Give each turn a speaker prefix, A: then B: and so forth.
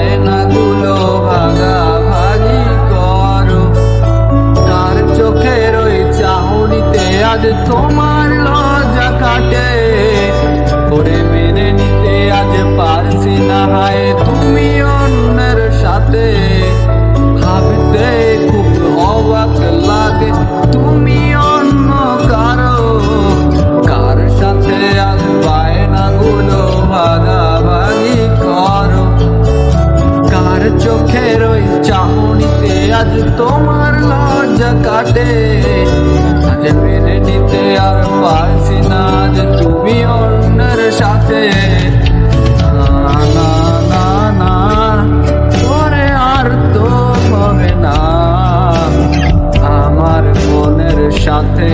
A: বায়নাগুলো ভাগাভাগি করো। কার চোখের ওই চাহনিতে আজ তোমার লজ্জা কাটে, করে মেনে নিতে আজ পারছি না হায় তুমি অন্যের সাথে। ভাবতে খুব অবাক লাগে তুমি অন্য কারো, কার সাথে আজ বায়নাগুলো ভাগাভাগি করো। কার চোখের ওই চাহনিতে আজ তোমার লজ্জা কাটে, আজ মেনে নিতে আর পারছি না যে তুমি অন্যের সাথে। না না না না পরে আর তো হবে না, আমার মনের সাথে